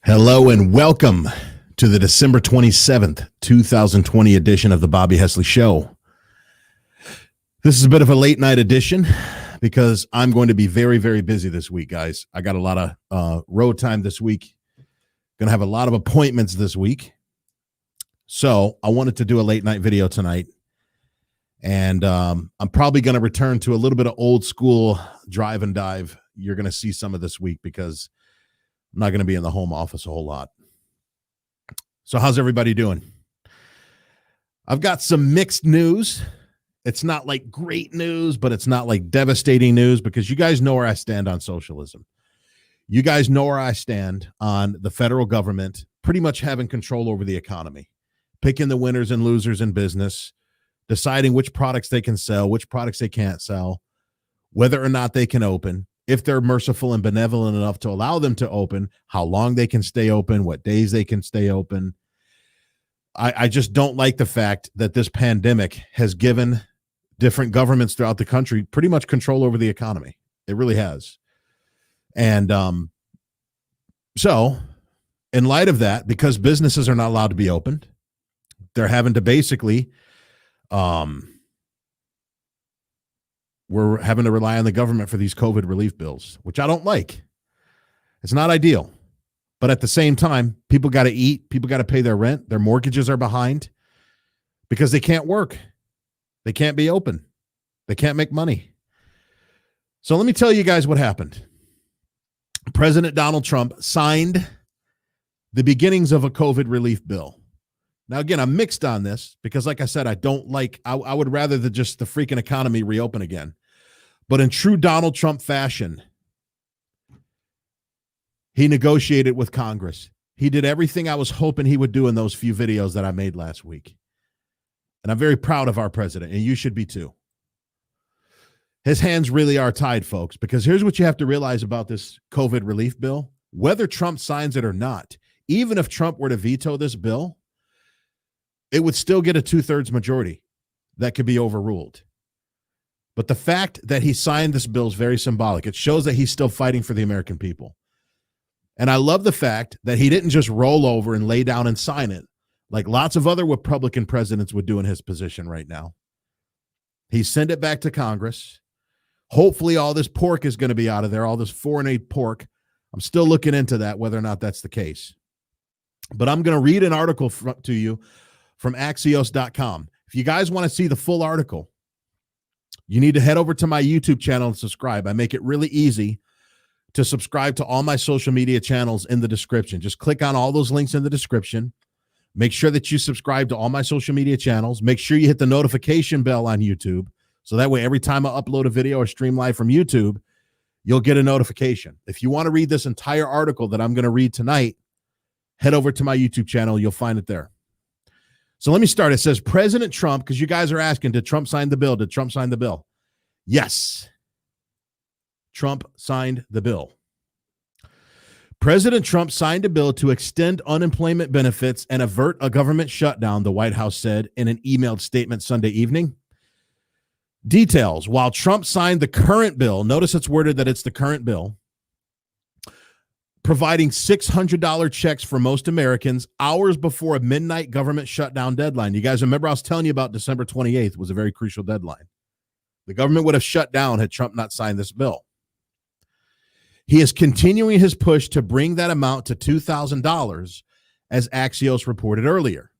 Hello and welcome to the December 27th, 2020 edition of the Bobby Hesley Show. This is a bit of a late night edition because I'm going to be very, very busy this week, guys. I got a lot of road time this week. Going to have a lot of appointments this week. So I wanted to do a late night video tonight. And I'm probably going to return to a little bit of old school drive and dive. You're going to see some of this week because I'm not going to be in the home office a whole lot. So how's everybody doing? I've got some mixed news. It's not like great news, but it's not like devastating news because you guys know where I stand on socialism. You guys know where I stand on the federal government pretty much having control over the economy, picking the winners and losers in business, deciding which products they can sell, which products they can't sell, whether or not they can open, if they're merciful and benevolent enough to allow them to open, how long they can stay open, what days they can stay open. I just don't like the fact that this pandemic has given different governments throughout the country pretty much control over the economy. It really has. And so in light of that, because businesses are not allowed to be opened, they're having to basically we're having to rely on the government for these COVID relief bills, which I don't like. It's not ideal. But at the same time, people got to eat. People got to pay their rent. Their mortgages are behind because they can't work. They can't be open. They can't make money. So let me tell you guys what happened. President Donald Trump signed the beginnings of a COVID relief bill. Now, again, I'm mixed on this because, like I said, I would rather the freaking economy reopen again. But in true Donald Trump fashion, he negotiated with Congress. He did everything I was hoping he would do in those few videos that I made last week. And I'm very proud of our president, and you should be too. His hands really are tied, folks, because here's what you have to realize about this COVID relief bill. Whether Trump signs it or not, even if Trump were to veto this bill, it would still get a 2/3 majority that could be overruled. But the fact that he signed this bill is very symbolic. It shows that he's still fighting for the American people. And I love the fact that he didn't just roll over and lay down and sign it like lots of other Republican presidents would do in his position right now. He sent it back to Congress. Hopefully all this pork is going to be out of there, all this foreign aid pork. I'm still looking into that, whether or not that's the case. But I'm going to read an article to you from Axios.com. If you guys want to see the full article, you need to head over to my YouTube channel and subscribe. I make it really easy to subscribe to all my social media channels in the description. Just click on all those links in the description. Make sure that you subscribe to all my social media channels. Make sure you hit the notification bell on YouTube. So that way, every time I upload a video or stream live from YouTube, you'll get a notification. If you want to read this entire article that I'm going to read tonight, head over to my YouTube channel. You'll find it there. So let me start. It says President Trump, because you guys are asking, did Trump sign the bill? Did Trump sign the bill? Yes. Trump signed the bill. President Trump signed a bill to extend unemployment benefits and avert a government shutdown, the White House said in an emailed statement Sunday evening. Details. While Trump signed the current bill, notice it's worded that it's the current bill, providing $600 checks for most Americans hours before a midnight government shutdown deadline. You guys remember I was telling you about December 28th was a very crucial deadline. The government would have shut down had Trump not signed this bill. He is continuing his push to bring that amount to $2,000, as Axios reported earlier.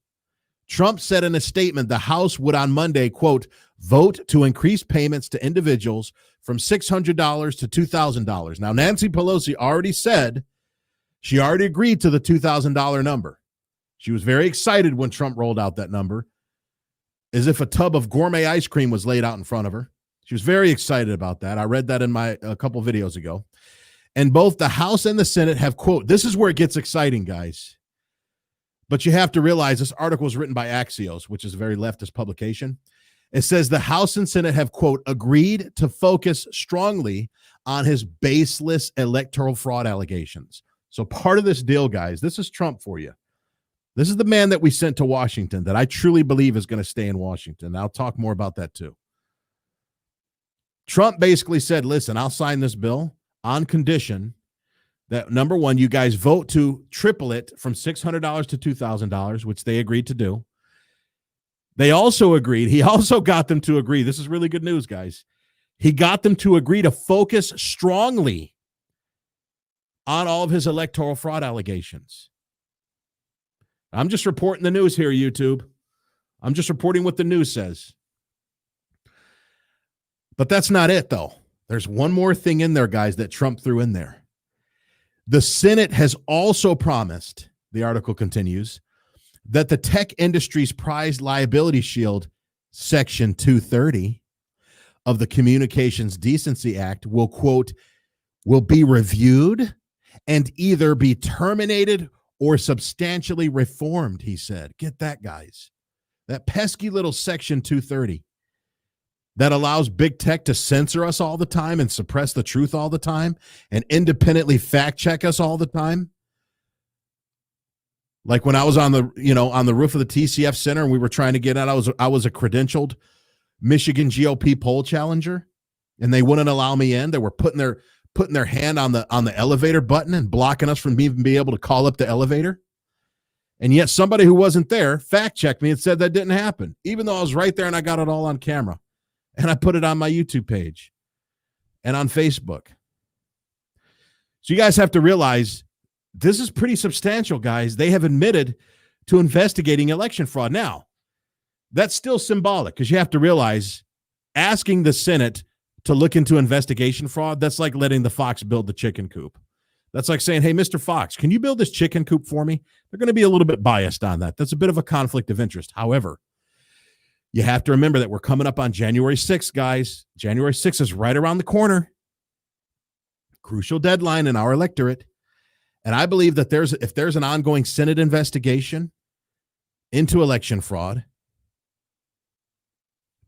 Trump said in a statement the House would on Monday, quote, vote to increase payments to individuals from $600 to $2,000. Now, Nancy Pelosi already said she already agreed to the $2,000 number. She was very excited when Trump rolled out that number, as if a tub of gourmet ice cream was laid out in front of her. She was very excited about that. I read that in a couple videos ago. And both the House and the Senate have, quote, this is where it gets exciting, guys. But you have to realize this article was written by Axios, which is a very leftist publication. It says the House and Senate have, quote, agreed to focus strongly on his baseless electoral fraud allegations. So part of this deal, guys, this is Trump for you. This is the man that we sent to Washington that I truly believe is going to stay in Washington. I'll talk more about that too. Trump basically said, listen, I'll sign this bill on condition that, number one, you guys vote to triple it from $600 to $2,000, which they agreed to do. They also agreed, he also got them to agree. This is really good news, guys. He got them to agree to focus strongly on all of his electoral fraud allegations. I'm just reporting the news here, YouTube. I'm just reporting what the news says. But that's not it, though. There's one more thing in there, guys, that Trump threw in there. The Senate has also promised, the article continues, that the tech industry's prized liability shield, Section 230 of the Communications Decency Act will, quote, will be reviewed and either be terminated or substantially reformed, he said. Get that, guys. That pesky little Section 230 that allows big tech to censor us all the time and suppress the truth all the time and independently fact check us all the time. Like when I was on the roof of the TCF Center and we were trying to get out, I was a credentialed Michigan GOP poll challenger, and they wouldn't allow me in. They were putting their hand on the elevator button and blocking us from even being able to call up the elevator. And yet somebody who wasn't there fact checked me and said that didn't happen, even though I was right there and I got it all on camera. And I put it on my YouTube page and on Facebook. So you guys have to realize this is pretty substantial, guys. They have admitted to investigating election fraud. Now, that's still symbolic because you have to realize asking the Senate to look into investigation fraud, that's like letting the fox build the chicken coop. That's like saying, hey, Mr. Fox, can you build this chicken coop for me? They're going to be a little bit biased on that. That's a bit of a conflict of interest. However, you have to remember that we're coming up on January 6th, guys. January 6th is right around the corner. Crucial deadline in our electorate. And I believe that if there's an ongoing Senate investigation into election fraud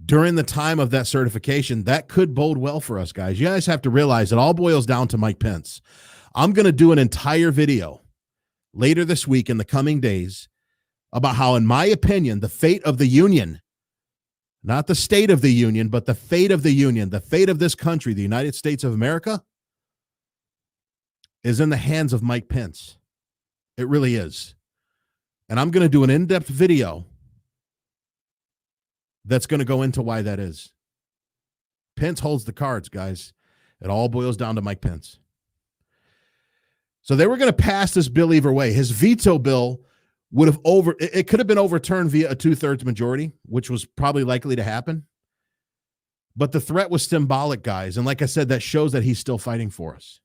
during the time of that certification, that could bode well for us, guys. You guys have to realize it all boils down to Mike Pence. I'm going to do an entire video later this week in the coming days about how, in my opinion, the fate of the union, not the state of the union, but the fate of the union, the fate of this country, the United States of America, is in the hands of Mike Pence. It really is. And I'm going to do an in-depth video that's going to go into why that is. Pence holds the cards, guys. It all boils down to Mike Pence. So they were going to pass this bill either way. His veto bill would have it could have been overturned via a 2/3 majority, which was probably likely to happen. But the threat was symbolic, guys. And like I said, that shows that he's still fighting for us.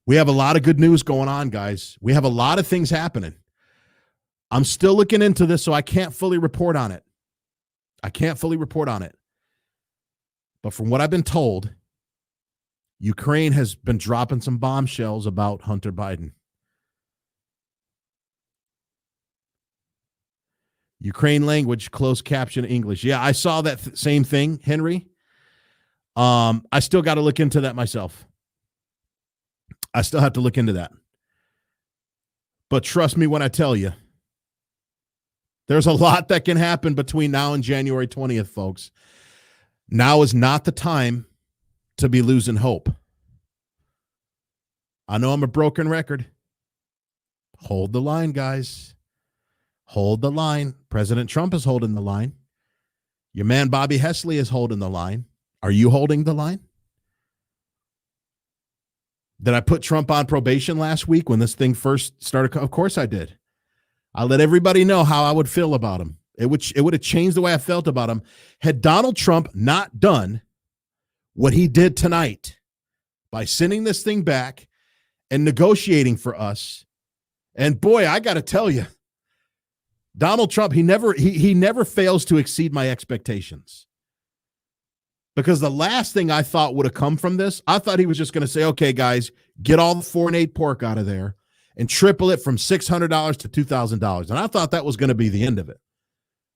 We have a lot of good news going on, guys. We have a lot of things happening. I'm still looking into this, so I can't fully report on it. But from what I've been told, Ukraine has been dropping some bombshells about Hunter Biden. Ukraine language, closed caption English. Yeah, I saw that same thing, Henry. I still got to look into that myself. I still have to look into that. But trust me when I tell you, there's a lot that can happen between now and January 20th, folks. Now is not the time to be losing hope. I know I'm a broken record. Hold the line, guys. Hold the line. President Trump is holding the line. Your man Bobby Hessley is holding the line. Are you holding the line? Did I put Trump on probation last week when this thing first started? Of course I did. I let everybody know how I would feel about him. It would have changed the way I felt about him had Donald Trump not done what he did tonight by sending this thing back and negotiating for us. And boy, I got to tell you, Donald Trump, he never fails to exceed my expectations. Because the last thing I thought would have come from this, I thought he was just going to say, okay, guys, get all the 4-and-8 pork out of there and triple it from $600 to $2,000. And I thought that was going to be the end of it.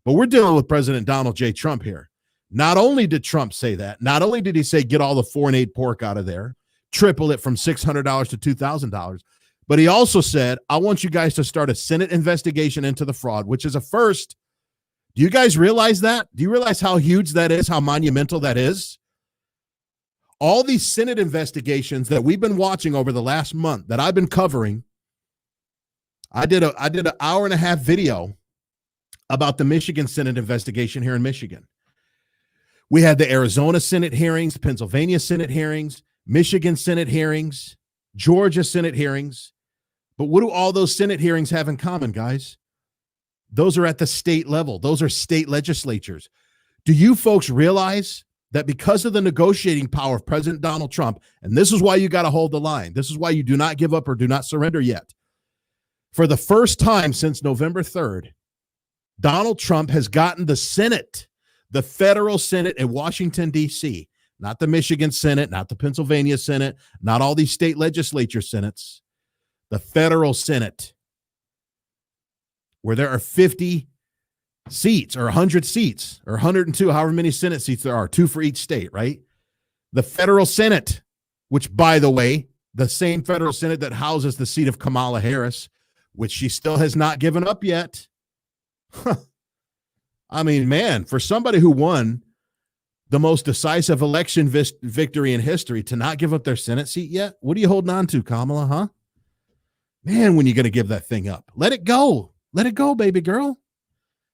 But we're dealing with President Donald J. Trump here. Not only did Trump say that, not only did he say get all the 4-and-8 pork out of there, triple it from $600 to $2,000, but he also said, I want you guys to start a Senate investigation into the fraud, which is a first. Do you guys realize that? Do you realize how huge that is, how monumental that is? All these Senate investigations that we've been watching over the last month that I've been covering. I did an hour and a half video about the Michigan Senate investigation here in Michigan. We had the Arizona Senate hearings, Pennsylvania Senate hearings, Michigan Senate hearings, Georgia Senate hearings. But what do all those Senate hearings have in common, guys? Those are at the state level. Those are state legislatures. Do you folks realize that because of the negotiating power of President Donald Trump, and this is why you got to hold the line, this is why you do not give up or do not surrender yet. For the first time since November 3rd, Donald Trump has gotten the Senate, the federal Senate in Washington, D.C., not the Michigan Senate, not the Pennsylvania Senate, not all these state legislature senates, the federal Senate, where there are 50 seats or 100 seats or 102, however many Senate seats there are, 2 for each state, right? The federal Senate, which, by the way, the same federal Senate that houses the seat of Kamala Harris, which she still has not given up yet. I mean, man, for somebody who won the most decisive election victory in history to not give up their Senate seat yet, what are you holding on to, Kamala, huh? Man, when are you going to give that thing up? Let it go. Let it go, baby girl.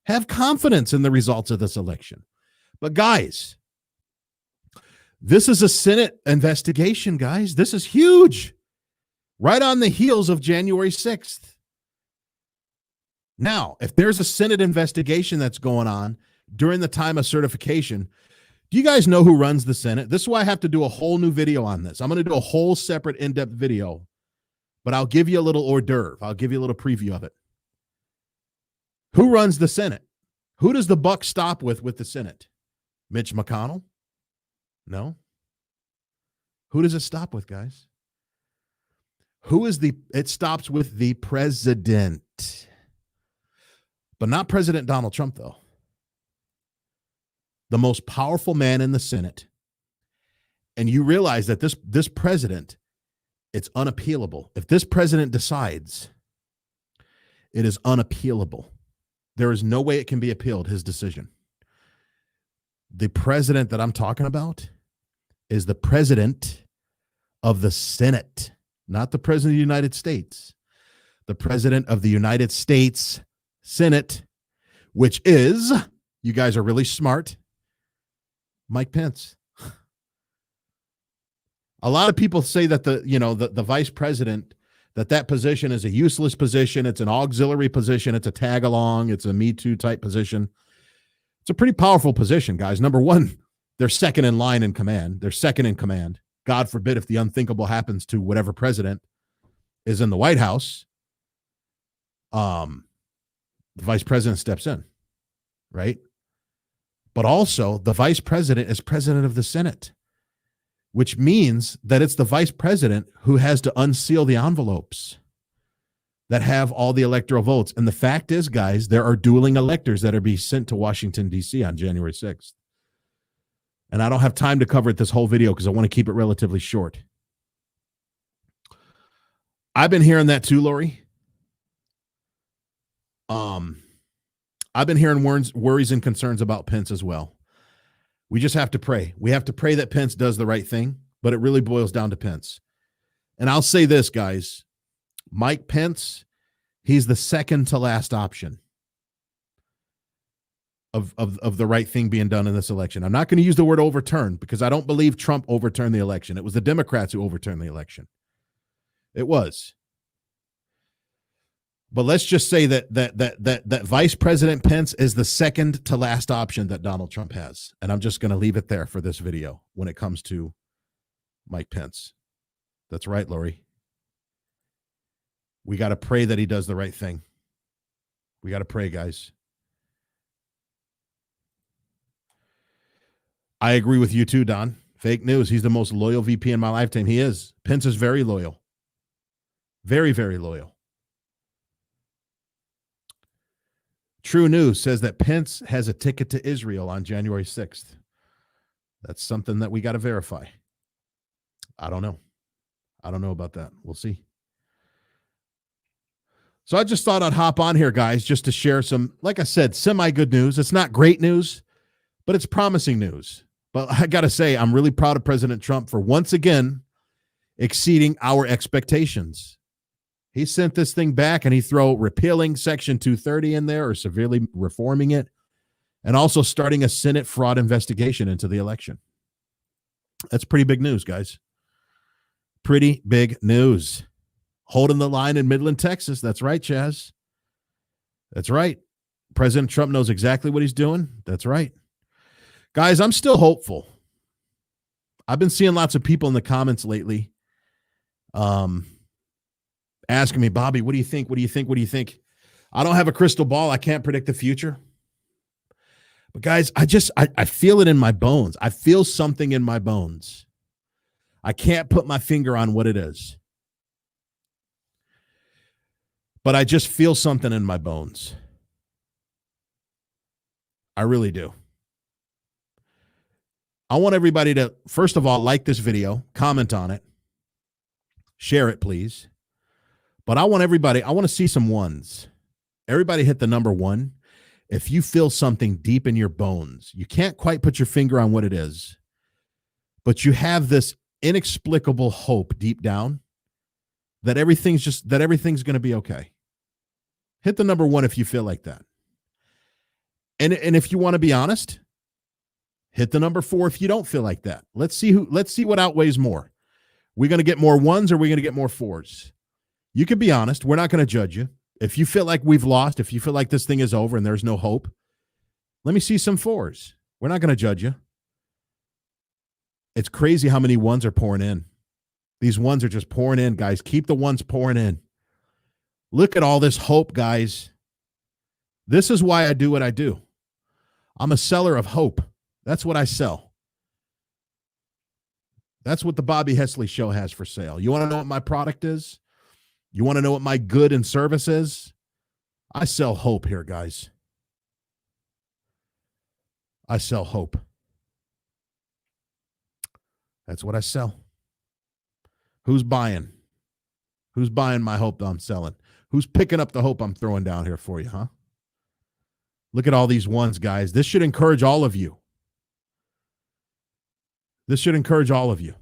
Have confidence in the results of this election. But guys, this is a Senate investigation, guys. This is huge. Right on the heels of January 6th. Now, if there's a Senate investigation that's going on during the time of certification, do you guys know who runs the Senate? This is why I have to do a whole new video on this. I'm going to do a whole separate in-depth video, but I'll give you a little hors d'oeuvre. I'll give you a little preview of it. Who runs the Senate? Who does the buck stop with the Senate? Mitch McConnell? No. Who does it stop with, guys? It stops with the president. But not President Donald Trump, though. The most powerful man in the Senate. And you realize that this president, it's unappealable. If this president decides, it is unappealable. There is no way it can be appealed, his decision. The president that I'm talking about is the president of the Senate, not the president of the United States. The president of the United States Senate, which is, you guys are really smart, Mike Pence. A lot of people say that the vice president, that position is a useless position. It's an auxiliary position. It's a tag along. It's a Me Too type position. It's a pretty powerful position, guys. Number one, they're second in line in command. They're second in command. God forbid if the unthinkable happens to whatever president is in the White House, the vice president steps in, right? But also the vice president is president of the Senate, which means that it's the vice president who has to unseal the envelopes that have all the electoral votes. And the fact is, guys, there are dueling electors that are being sent to Washington, D.C. on January 6th. And I don't have time to cover it this whole video because I want to keep it relatively short. I've been hearing that too, Lori. I've been hearing worries and concerns about Pence as well. We just have to pray. We have to pray that Pence does the right thing, but it really boils down to Pence. And I'll say this, guys. Mike Pence, he's the second to last option of the right thing being done in this election. I'm not going to use the word overturn because I don't believe Trump overturned the election. It was the Democrats who overturned the election. It was. But let's just say that Vice President Pence is the second to last option that Donald Trump has. And I'm just going to leave it there for this video when it comes to Mike Pence. That's right, Lori. We got to pray that he does the right thing. We got to pray, guys. I agree with you too, Don. Fake news. He's the most loyal VP in my lifetime. He is. Pence is very loyal. Very, very loyal. True News says that Pence has a ticket to Israel on January 6th. That's something that we got to verify. I don't know. I don't know about that. We'll see. So I just thought I'd hop on here, guys, just to share some, like I said, semi-good news. It's not great news, but it's promising news. But I got to say, I'm really proud of President Trump for once again exceeding our expectations. He sent this thing back and he threw repealing Section 230 in there or severely reforming it, and also starting a Senate fraud investigation into the election. That's pretty big news, guys. Pretty big news. Holding the line in Midland, Texas. That's right, Chaz. That's right. President Trump knows exactly what he's doing. That's right. Guys, I'm still hopeful. I've been seeing lots of people in the comments lately asking me, Bobby, what do you think? What do you think? What do you think? I don't have a crystal ball. I can't predict the future. But guys, I feel it in my bones. I feel something in my bones. I can't put my finger on what it is. But I just feel something in my bones. I really do. I want everybody to, first of all, like this video, comment on it, share it, please. But I want to see some ones. Everybody hit the number 1. If you feel something deep in your bones, you can't quite put your finger on what it is, but you have this inexplicable hope deep down that everything's going to be okay. Hit the number 1 if you feel like that. And if you want to be honest, hit the number 4 if you don't feel like that. Let's see what outweighs more. We're going to get more 1s or we're going to get more 4s. You can be honest. We're not going to judge you. If you feel like we've lost, if you feel like this thing is over and there's no hope, let me see some 4s. We're not going to judge you. It's crazy how many 1s are pouring in. These 1s are just pouring in, guys. Keep the 1s pouring in. Look at all this hope, guys. This is why I do what I do. I'm a seller of hope. That's what I sell. That's what the Bobby Hesley Show has for sale. You want to know what my product is? You want to know what my good and service is? I sell hope here, guys. I sell hope. That's what I sell. Who's buying? Who's buying my hope that I'm selling? Who's picking up the hope I'm throwing down here for you, huh? Look at all these 1s, guys. This should encourage all of you. This should encourage all of you.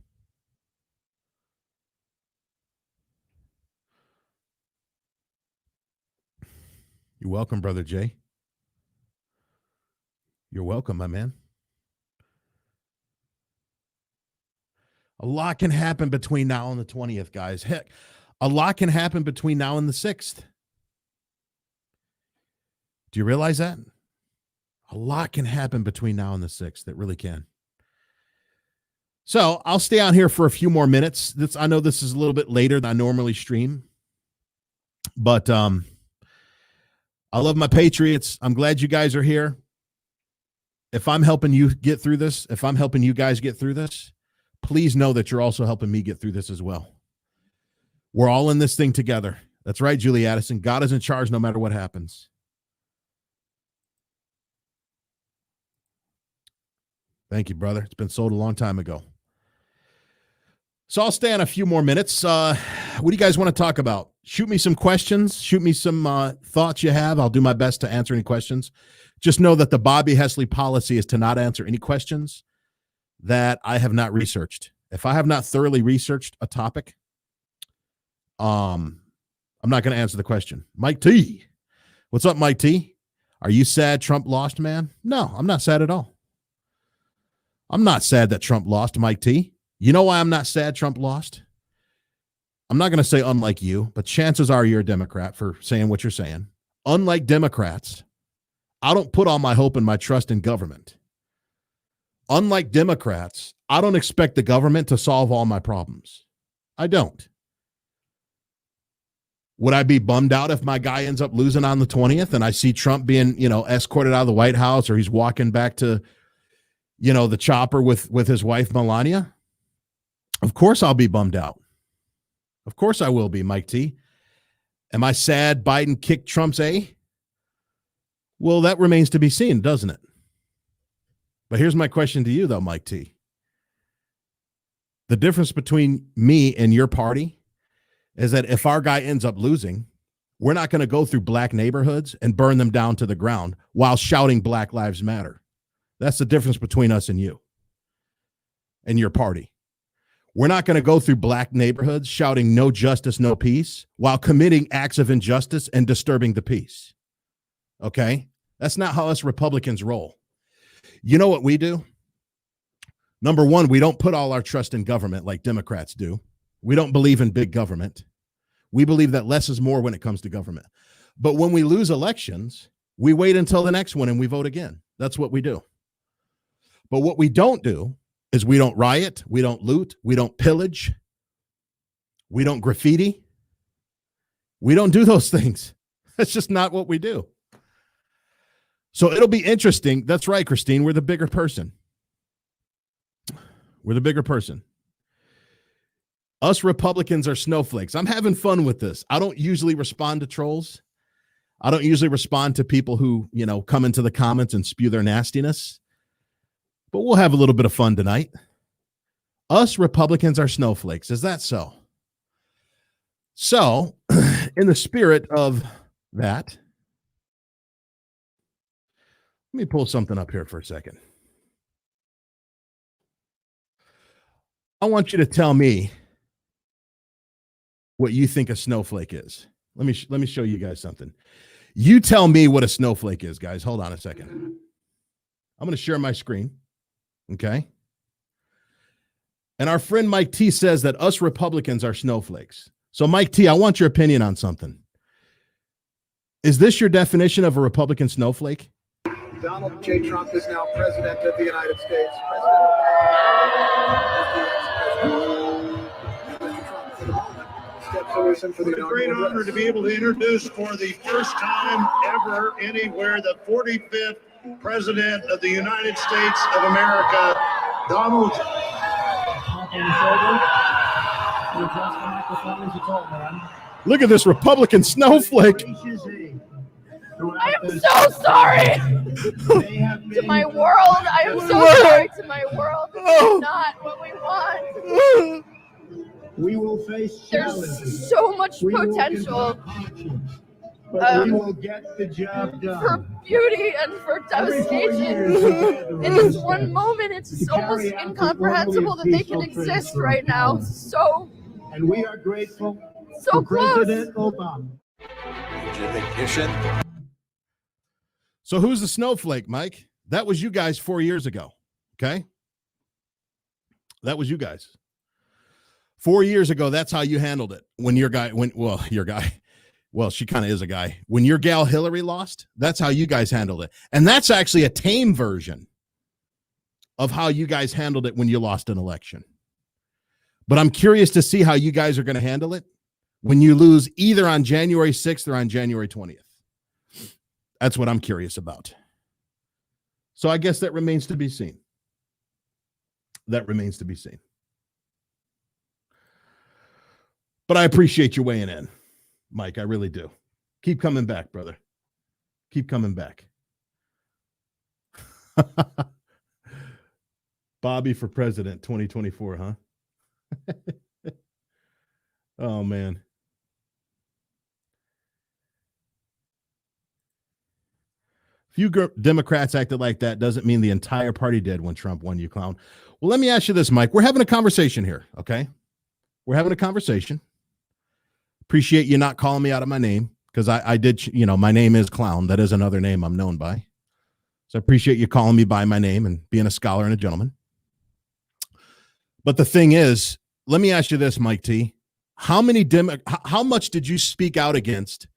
You're welcome, Brother Jay. You're welcome, my man. A lot can happen between now and the 20th, guys. Heck, a lot can happen between now and the 6th. Do you realize that? A lot can happen between now and the 6th. It really can. So I'll stay on here for a few more minutes. I know this is a little bit later than I normally stream, but I love my Patriots. I'm glad you guys are here. If I'm helping you get through this, if I'm helping you guys get through this, please know that you're also helping me get through this as well. We're all in this thing together. That's right, Julie Addison. God is in charge no matter what happens. Thank you, brother. It's been sold a long time ago. So I'll stay on a few more minutes. What do you guys want to talk about? Shoot me some questions. Shoot me some thoughts you have. I'll do my best to answer any questions. Just know that the Bobby Hesley policy is to not answer any questions that I have not researched. If I have not thoroughly researched a topic, I'm not going to answer the question. Mike T. What's up, Mike T? Are you sad Trump lost, man? No, I'm not sad at all. I'm not sad that Trump lost, Mike T. You know why I'm not sad Trump lost? I'm not going to say unlike you, but chances are you're a Democrat for saying what you're saying. Unlike Democrats, I don't put all my hope and my trust in government. Unlike Democrats, I don't expect the government to solve all my problems. I don't. Would I be bummed out if my guy ends up losing on the 20th and I see Trump being, escorted out of the White House, or he's walking back to, the chopper with his wife, Melania? Of course I'll be bummed out. Of course I will be, Mike T. Am I sad Biden kicked Trump's A? Well, that remains to be seen, doesn't it? But here's my question to you, though, Mike T. The difference between me and your party is that if our guy ends up losing, we're not going to go through black neighborhoods and burn them down to the ground while shouting Black Lives Matter. That's the difference between us and you. and your party. We're not going to go through black neighborhoods shouting no justice, no peace while committing acts of injustice and disturbing the peace. Okay? That's not how us Republicans roll. You know what we do? Number one, we don't put all our trust in government like Democrats do. We don't believe in big government. We believe that less is more when it comes to government. But when we lose elections, we wait until the next one and we vote again. That's what we do. But what we don't do is we don't riot, we don't loot, we don't pillage, we don't graffiti. We don't do those things. That's just not what we do. So it'll be interesting. That's right, Christine. We're the bigger person. We're the bigger person. Us Republicans are snowflakes. I'm having fun with this. I don't usually respond to trolls. I don't usually respond to people who, come into the comments and spew their nastiness. But we'll have a little bit of fun tonight. Us Republicans are snowflakes. Is that so? So, in the spirit of that, let me pull something up here for a second. I want you to tell me what you think a snowflake is. Let me show you guys something. You tell me what a snowflake is, guys. Hold on a second. I'm going to share my screen. Okay. And our friend Mike T says that us Republicans are snowflakes. So Mike T, I want your opinion on something. Is this your definition of a Republican snowflake? Donald J. Trump is now president of the United States. It's a great honor to be able to introduce for the first time ever anywhere the 45th President of the United States of America, Donald. Look at this Republican snowflake. I am so sorry to my world. I am so sorry to my world. This is not what we want. We will face challenges. There's so much potential we will get the job done. For beauty and for devastation. In this one moment, it's almost incomprehensible that they can exist right now. So, and we are grateful so to President Obama. So who's the snowflake, Mike? That was you guys 4 years ago. Okay. That was you guys. 4 years ago, that's how you handled it. When your guy, well, she kind of is a guy. When your gal Hillary lost, that's how you guys handled it. And that's actually a tame version of how you guys handled it when you lost an election. But I'm curious to see how you guys are going to handle it when you lose either on January 6th or on January 20th. That's what I'm curious about. So I guess that remains to be seen. That remains to be seen. But I appreciate you weighing in, Mike. I really do. Keep coming back, brother. Keep coming back. Bobby for president 2024, huh? Oh, man. Few Democrats acted like that doesn't mean the entire party did when Trump won, you clown. Well, let me ask you this, Mike. We're having a conversation here, okay? We're having a conversation. Appreciate you not calling me out of my name because I did, my name is Clown. That is another name I'm known by. So I appreciate you calling me by my name and being a scholar and a gentleman. But the thing is, let me ask you this, Mike T. How much did you speak out against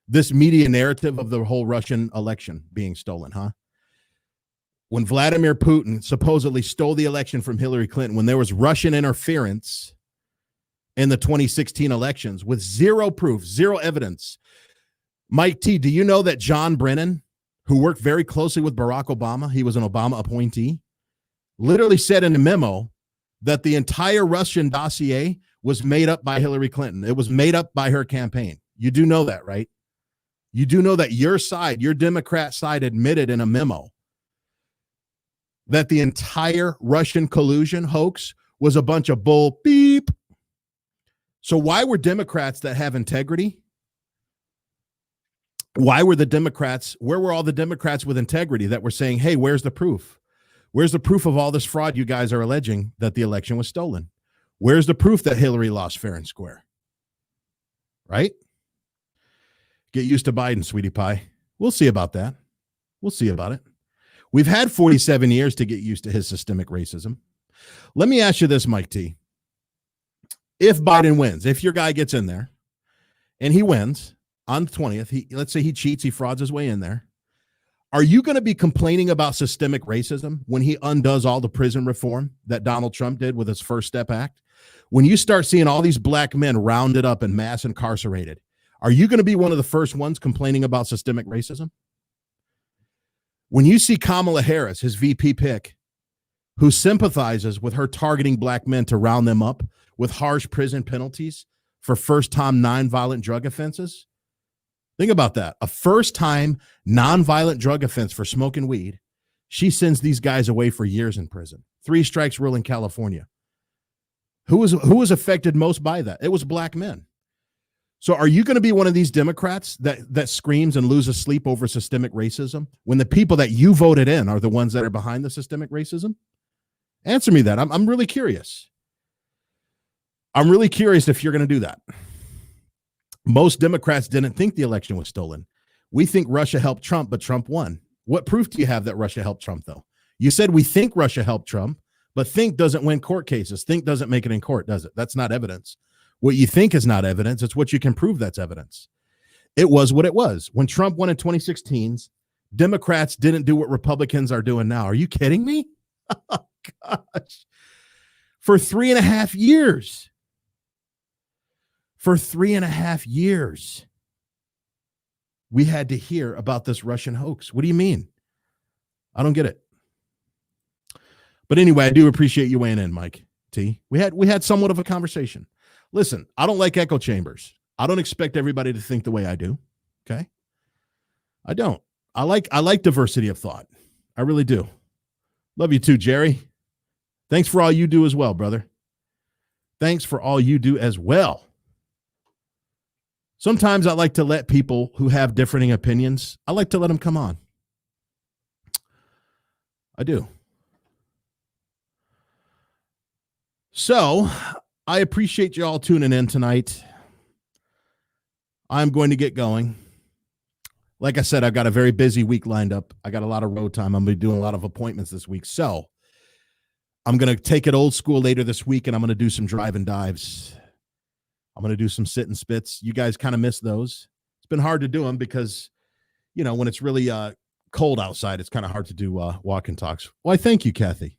this media narrative of the whole Russian election being stolen, huh? When Vladimir Putin supposedly stole the election from Hillary Clinton, when there was Russian interference in the 2016 elections with zero proof, zero evidence. Mike T, do you know that John Brennan, who worked very closely with Barack Obama, he was an Obama appointee, literally said in a memo that the entire Russian dossier was made up by Hillary Clinton. It was made up by her campaign. You do know that, right? You do know that your side, your Democrat side, admitted in a memo that the entire Russian collusion hoax was a bunch of bull beep. So why were Democrats that have integrity? Where were all the Democrats with integrity that were saying, hey, where's the proof? Where's the proof of all this fraud you guys are alleging that the election was stolen? Where's the proof that Hillary lost fair and square? Right? Get used to Biden, sweetie pie. We'll see about that. We'll see about it. We've had 47 years to get used to his systemic racism. Let me ask you this, Mike T. If Biden wins, if your guy gets in there and he wins on the 20th, let's say he cheats, he frauds his way in there, are you going to be complaining about systemic racism when he undoes all the prison reform that Donald Trump did with his First Step Act? When you start seeing all these black men rounded up and mass incarcerated, are you going to be one of the first ones complaining about systemic racism? When you see Kamala Harris, his VP pick, who sympathizes with her targeting black men to round them up with harsh prison penalties for first-time nonviolent drug offenses, think about that. A first-time nonviolent drug offense for smoking weed, she sends these guys away for years in prison. 3 strikes rule in California. Who was affected most by that? It was black men. So are you going to be one of these Democrats that screams and loses sleep over systemic racism when the people that you voted in are the ones that are behind the systemic racism? Answer me that. I'm really curious. I'm really curious if you're going to do that. Most Democrats didn't think the election was stolen. We think Russia helped Trump, but Trump won. What proof do you have that Russia helped Trump, though? You said we think Russia helped Trump, but think doesn't win court cases. Think doesn't make it in court, does it? That's not evidence. What you think is not evidence. It's what you can prove that's evidence. It was what it was. When Trump won in 2016, Democrats didn't do what Republicans are doing now. Are you kidding me? Oh, gosh. For 3.5 years. For 3.5 years, we had to hear about this Russian hoax. What do you mean? I don't get it. But anyway, I do appreciate you weighing in, Mike T. We had somewhat of a conversation. Listen, I don't like echo chambers. I don't expect everybody to think the way I do. Okay? I don't. I like diversity of thought. I really do. Love you too, Jerry. Thanks for all you do as well, brother. Thanks for all you do as well. Sometimes I like to let people who have differing opinions, I like to let them come on. I do. So I appreciate you all tuning in tonight. I'm going to get going. Like I said, I've got a very busy week lined up. I got a lot of road time. I'm going to be doing a lot of appointments this week. So I'm going to take it old school later this week, and I'm going to do some drive and dives. I'm going to do some sit and spits. You guys kind of miss those. It's been hard to do them because, when it's really cold outside, it's kind of hard to do walk and talks. Why, thank you, Kathy.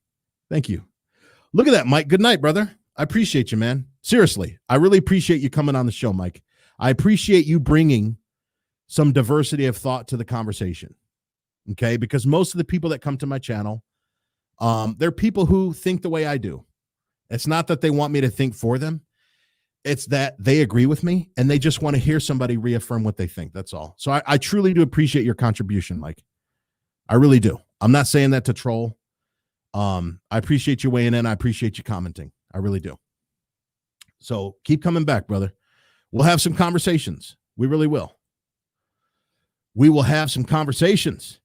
Thank you. Look at that, Mike. Good night, brother. I appreciate you, man. Seriously, I really appreciate you coming on the show, Mike. I appreciate you bringing some diversity of thought to the conversation, okay? Because most of the people that come to my channel, they're people who think the way I do. It's not that they want me to think for them. It's that they agree with me, and they just want to hear somebody reaffirm what they think. That's all. So I truly do appreciate your contribution, Mike. I really do. I'm not saying that to troll. I appreciate you weighing in. I appreciate you commenting. I really do. So keep coming back, brother. We'll have some conversations. We really will. We will have some conversations.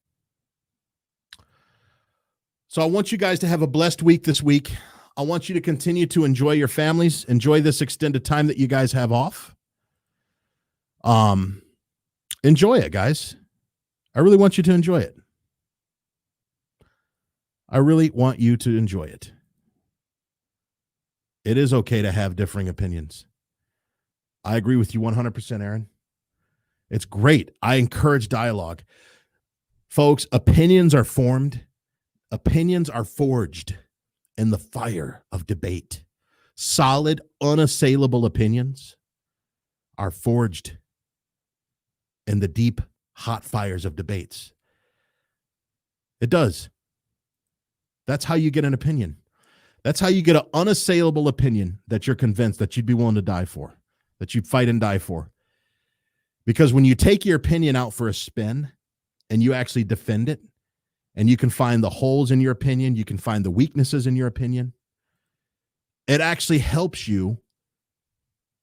So I want you guys to have a blessed week this week. I want you to continue to enjoy your families, enjoy this extended time that you guys have off. Enjoy it, guys. I really want you to enjoy it. I really want you to enjoy it. It is okay to have differing opinions. I agree with you 100%, Aaron. It's great. I encourage dialogue. Folks, opinions are formed. Opinions are forged in the fire of debate. Solid, unassailable opinions are forged in the deep, hot fires of debates. It does. That's how you get an opinion. That's how you get an unassailable opinion that you're convinced that you'd be willing to die for, that you'd fight and die for. Because when you take your opinion out for a spin and you actually defend it, and you can find the holes in your opinion, you can find the weaknesses in your opinion, it actually helps you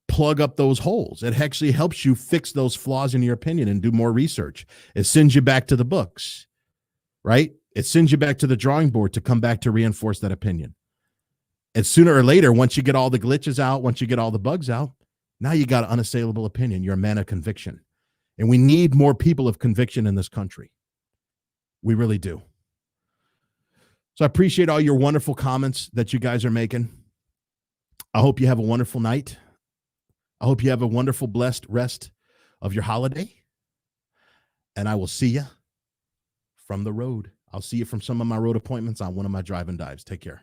plug up those holes. It actually helps you fix those flaws in your opinion and do more research. It sends you back to the books, right? It sends you back to the drawing board to come back to reinforce that opinion. And sooner or later, once you get all the glitches out, once you get all the bugs out, now you got an unassailable opinion. You're a man of conviction. And we need more people of conviction in this country. We really do. So I appreciate all your wonderful comments that you guys are making. I hope you have a wonderful night. I hope you have a wonderful, blessed rest of your holiday. And I will see you from the road. I'll see you from some of my road appointments on one of my drive and dives. Take care.